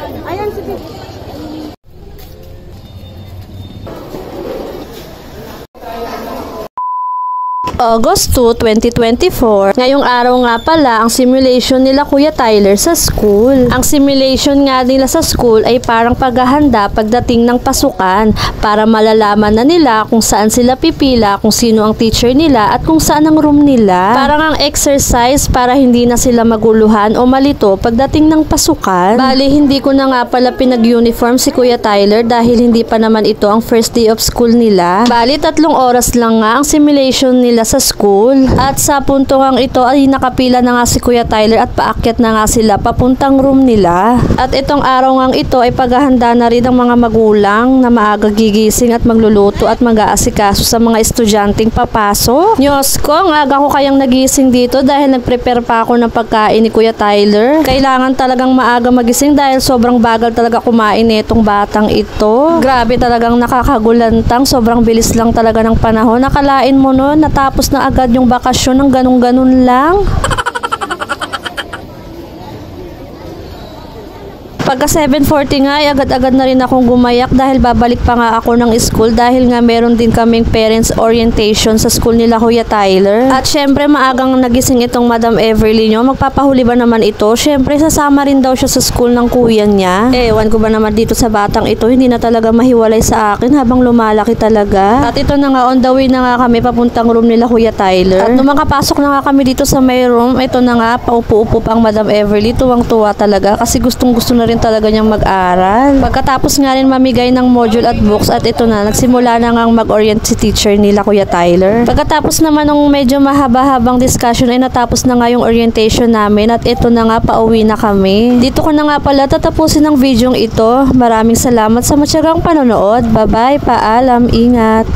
Ayan, sige. August 2, 2024. Ngayong araw nga pala ang simulation nila Kuya Tyler sa school. Ang simulation nga nila sa school ay parang paghahanda pagdating ng pasukan para malalaman na nila kung saan sila pipila, kung sino ang teacher nila at kung saan ang room nila. Parang ang exercise para hindi na sila maguluhan o malito pagdating ng pasukan. Bali, hindi ko na nga pala pinag-uniform si Kuya Tyler dahil hindi pa naman ito ang first day of school nila. Bali, 3 oras lang nga ang simulation nila sa school. At sa puntungang ito ay nakapila na nga si Kuya Tyler at paakyat na nga sila papuntang room nila. At itong araw ngang ito ay paghahanda na rin ng mga magulang na maaga gigising at magluluto at mag-aasikaso sa mga estudyanteng papasok. Diyos ko, ang aga ko kayang nagising dito dahil nagprepare pa ako ng pagkain ni Kuya Tyler. Kailangan talagang maaga magising dahil sobrang bagal talaga kumain nitong batang ito. Grabe talagang nakakagulantang, sobrang bilis lang talaga ng panahon. Nakalain mo nun, natapos na agad yung bakasyon ng ganun-ganun lang. Pagka 7:40 nga ay agad-agad na rin akong gumayak dahil babalik pa nga ako ng school dahil nga meron din kaming parents orientation sa school nila Kuya Tyler. At syempre maagang nagising itong Madam Everly nyo. Magpapahuli ba naman ito? Syempre sasama rin daw siya sa school ng kuya niya. Ewan ko ba naman dito sa batang ito, hindi na talaga mahiwalay sa akin habang lumalaki talaga. At ito na nga, on the way na nga kami papuntang room nila Kuya Tyler. At nung makapasok na nga kami dito sa may room, ito na nga, paupo-upo pang Madam Everly. Tuwang-tuwa talaga kasi gustong-gusto na rin talaga niyang mag-aral. Pagkatapos nga rin mamigay ng module at books at ito na, nagsimula na ngang mag-orient si teacher nila Kuya Tyler. Pagkatapos naman ng medyo mahaba-habang discussion ay natapos na nga yung orientation namin at ito na nga, pauwi na kami. Dito ko na nga pala tatapusin ang video ito. Maraming salamat sa matyagang panonood. Bye-bye, paalam, ingat.